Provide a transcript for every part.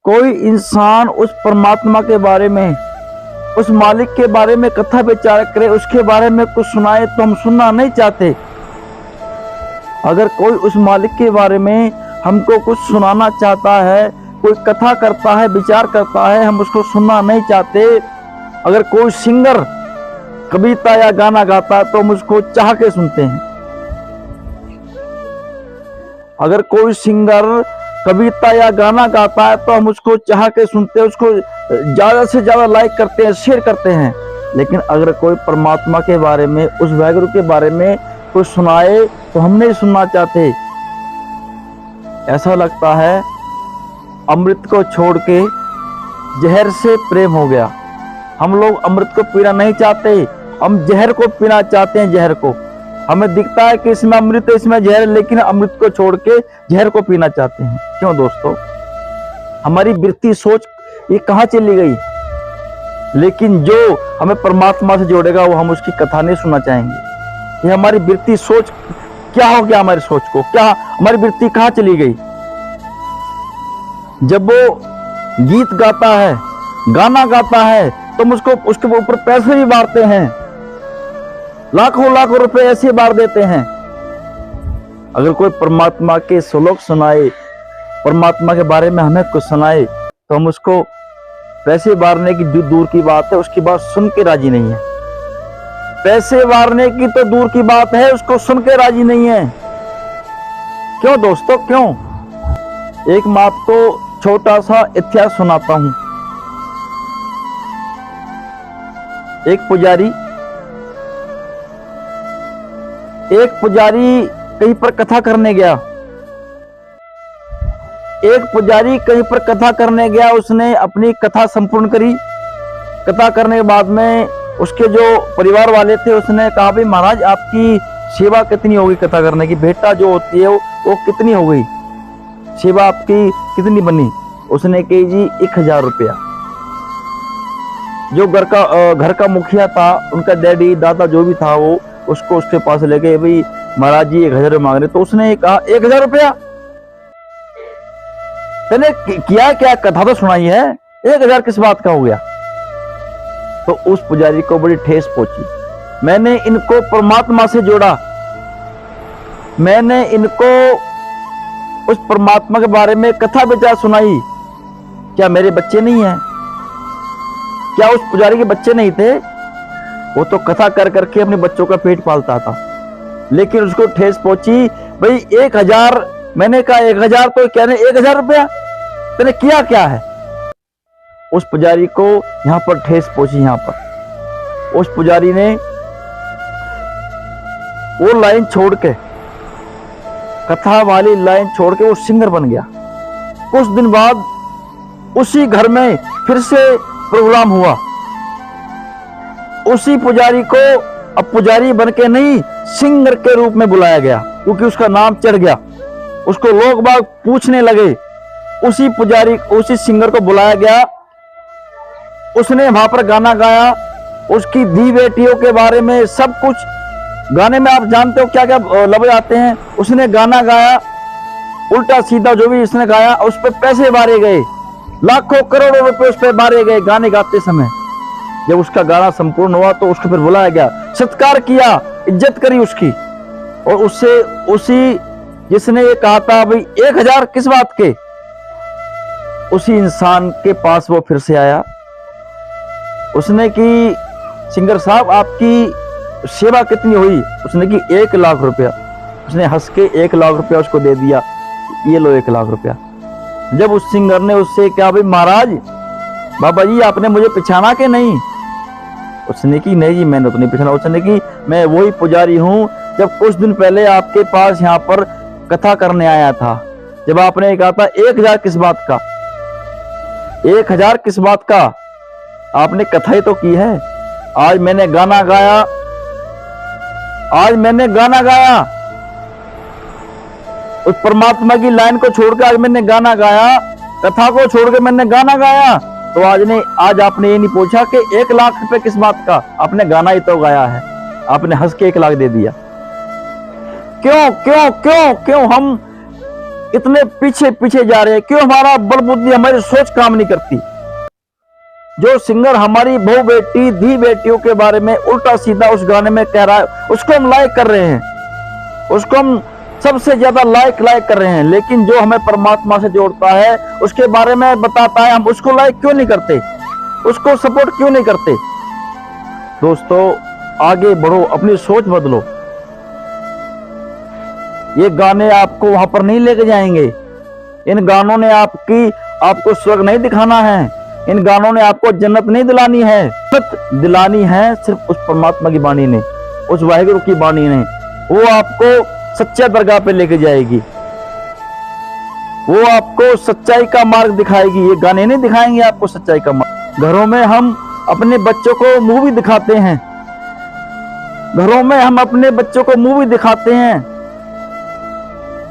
कोई इंसान उस परमात्मा के बारे में, उस मालिक के बारे में कथा विचार करे, उसके बारे में कुछ सुनाए तो हम सुनना नहीं चाहते। अगर कोई उस मालिक के बारे में हमको कुछ सुनाना चाहता है, कोई कथा करता है, विचार करता है, हम उसको सुनना नहीं चाहते। अगर कोई सिंगर कविता या गाना गाता है तो हम उसको चाह के सुनते हैं। अगर कोई सिंगर कविता या गाना गाता है तो हम उसको चाह के सुनते हैं, उसको ज्यादा से ज्यादा लाइक करते हैं, शेयर करते हैं। लेकिन अगर कोई परमात्मा के बारे में, उस वाहिगुरु के बारे में कोई सुनाए तो हम नहीं सुनना चाहते। ऐसा लगता है अमृत को छोड़ के जहर से प्रेम हो गया। हम लोग अमृत को पीना नहीं चाहते, हम जहर को पीना चाहते हैं। जहर को हमें दिखता है कि इसमें अमृत है, इसमें जहर है, लेकिन अमृत को छोड़ के जहर को पीना चाहते हैं। क्यों दोस्तों? हमारी वृत्ति सोच ये कहाँ चली गई? लेकिन जो हमें परमात्मा से जोड़ेगा वो हम उसकी कथा नहीं सुनना चाहेंगे। ये हमारी वृत्ति सोच क्या हो गया? हमारी सोच को क्या, हमारी वृत्ति कहाँ चली गई? जब वो गीत गाता है, गाना गाता है, तो हम उसको उसके ऊपर पैसे भी बांटते हैं, लाखों लाखों रुपए ऐसे बार देते हैं। अगर कोई परमात्मा के श्लोक सुनाए, परमात्मा के बारे में हमें कुछ सुनाए, तो हम उसको पैसे बारने की दूर की बात है, उसकी बात सुन के राजी नहीं है। पैसे वारने की तो दूर की बात है, उसको सुन के राजी नहीं है। क्यों दोस्तों, क्यों? एक मैं आपको छोटा सा इतिहास सुनाता हूं। एक पुजारी कहीं पर कथा करने गया। उसने अपनी कथा संपूर्ण करी। कथा करने के बाद में उसके जो परिवार वाले थे, उसने कहा भाई महाराज आपकी सेवा कितनी होगी? कथा करने की भेंटा जो होती है वो कितनी हो गई? सेवा आपकी कितनी बनी? उसने कही जी 1000 रुपया। जो घर का मुखिया था, उनका डैडी दादा जो भी था, वो उसको उसके पास ले गए, भाई महाराज जी 1000 मांग रहे। तो उसने कहा 1000 रुपया? तेने किया क्या? कथा तो सुनाई है, 1000 किस बात का हो गया? तो उस पुजारी को बड़ी ठेस पहुंची। मैंने इनको परमात्मा से जोड़ा, मैंने इनको उस परमात्मा के बारे में कथा विचार सुनाई। क्या मेरे बच्चे नहीं हैं? क्या उस पुजारी के बच्चे नहीं थे? वो तो कथा कर करके अपने बच्चों का पेट पालता था। लेकिन उसको ठेस पहुंची, भाई 1000। मैंने कहा 1000 तो कहने 1000 रुपया, तेने किया क्या है? उस पुजारी को यहां पर ठेस पहुंची। यहां पर उस पुजारी ने वो लाइन छोड़ के, कथा वाली लाइन छोड़ के वो सिंगर बन गया। कुछ दिन बाद उसी घर में फिर से प्रोग्राम हुआ। उसी पुजारी को अब पुजारी बन के नहीं, सिंगर के रूप में बुलाया गया, क्योंकि उसका नाम चढ़ गया। उसको लोग बाग पूछने लगे। उसी सिंगर को बुलाया गया। उसने वहां पर गाना गाया, उसकी दी बेटियों के बारे में सब कुछ। गाने में आप जानते हो क्या क्या लफ्ज आते हैं। उसने गाना गाया, उल्टा सीधा जो भी उसने गाया, उस पर पैसे मारे गए, लाखों करोड़ों रुपए उस पर मारे गए गाने गाते समय। जब उसका गाना संपूर्ण हुआ तो उसको फिर बुलाया गया, सत्कार किया, इज्जत करी उसकी। और उससे उसी जिसने ये कहा था भाई 1000 किस बात के, उसी इंसान के पास वो फिर से आया। उसने की सिंगर साहब आपकी सेवा कितनी हुई? उसने की 1 लाख रुपया। उसने हंस के 1 लाख रुपया उसको दे दिया, ये लो 1 लाख रुपया। जब उस सिंगर ने उससे कहा भाई महाराज बाबा जी आपने मुझे पहचाना कि नहीं? उसने की नहीं जी मैंने तो नहीं पहचाना। उसने की मैं वही पुजारी हूं जब कुछ दिन पहले आपके पास यहाँ पर कथा करने आया था। जब आपने कहा था 1000 किस बात का, 1000 किस बात का, आपने कथा ही तो की है। आज मैंने गाना गाया, उस परमात्मा की लाइन को छोड़कर आज मैंने गाना गाया, कथा को छोड़कर मैंने गाना गाया। तो आज आपने ये नहीं पूछा कि 1 लाख रुपए किस बात का? आपने गाना ही तो गाया है, आपने हंस के 1 लाख दे दिया। क्यों क्यों क्यों क्यों हम इतने पीछे पीछे जा रहे हैं? क्यों हमारा बल बुद्धि, हमारी सोच काम नहीं करती? जो सिंगर हमारी बहू बेटी, धी बेटियों के बारे में उल्टा सीधा उस गाने में कह रहा है, उसको हम लाइक कर रहे हैं, उसको हम सबसे ज्यादा लाइक कर रहे हैं। लेकिन जो हमें परमात्मा से जोड़ता है, उसके बारे में बताता है, हम उसको लाइक क्यों नहीं करते, उसको सपोर्ट क्यों नहीं करते? दोस्तों आगे बढ़ो, अपनी सोच बदलो। ये गाने आपको वहां पर नहीं लेके जाएंगे। इन गानों ने आपको स्वर्ग नहीं दिखाना है। इन गानों ने आपको जन्नत नहीं दिलानी है। जन्नत दिलानी है सिर्फ उस परमात्मा की वाणी ने, उस वाहिगुरु की वाणी ने। वो आपको सच्चे दरगाह पे लेके जाएगी, वो आपको सच्चाई का मार्ग दिखाएगी। ये गाने नहीं दिखाएंगे आपको सच्चाई का मार्ग। घरों में हम अपने बच्चों को मूवी दिखाते हैं, घरों में हम अपने बच्चों को मूवी दिखाते हैं।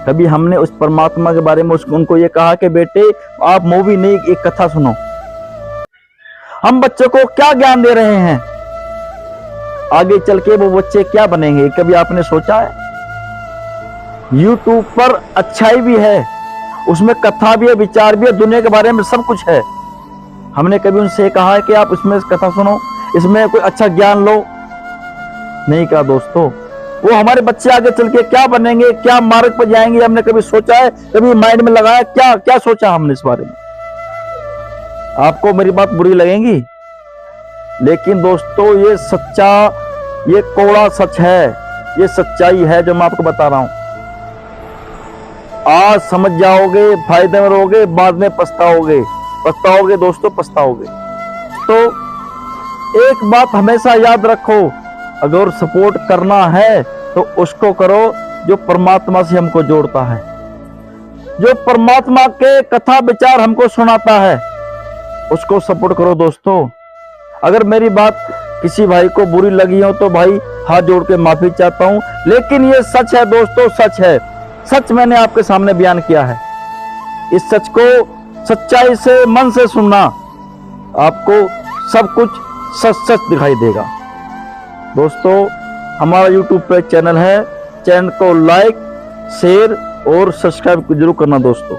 कभी हमने उस परमात्मा के बारे में उनको ये कहा कि बेटे आप मूवी नहीं, एक कथा सुनो? हम बच्चों को क्या ज्ञान दे रहे हैं? आगे चल के वो बच्चे क्या बनेंगे, कभी आपने सोचा है? YouTube पर अच्छाई भी है, उसमें कथा भी है, विचार भी है, दुनिया के बारे में सब कुछ है। हमने कभी उनसे कहा है कि आप इसमें कथा सुनो, इसमें कोई अच्छा ज्ञान लो? नहीं कहा दोस्तों। वो हमारे बच्चे आगे चल के क्या बनेंगे, क्या मार्ग पर जाएंगे, हमने कभी सोचा है? कभी माइंड में लगाया? क्या सोचा हमने इस बारे में? आपको मेरी बात बुरी लगेगी, लेकिन दोस्तों ये सच्चा, ये कोड़ा सच है, ये सच्चाई है जो मैं आपको बता रहा हूं। आज समझ जाओगे, फायदे में रहोगे, बाद में पछताओगे दोस्तों, पछताओगे। तो एक बात हमेशा याद रखो, अगर सपोर्ट करना है तो उसको करो जो परमात्मा से हमको जोड़ता है, जो परमात्मा के कथा विचार हमको सुनाता है, उसको सपोर्ट करो दोस्तों। अगर मेरी बात किसी भाई को बुरी लगी हो तो भाई हाथ जोड़ के माफी चाहता हूं, लेकिन ये सच है दोस्तों, सच है। सच मैंने आपके सामने बयान किया है। इस सच को सच्चाई से, मन से सुनना, आपको सब कुछ सच दिखाई देगा। दोस्तों हमारा YouTube पे चैनल है, चैनल को लाइक, शेयर और सब्सक्राइब जरूर करना दोस्तों।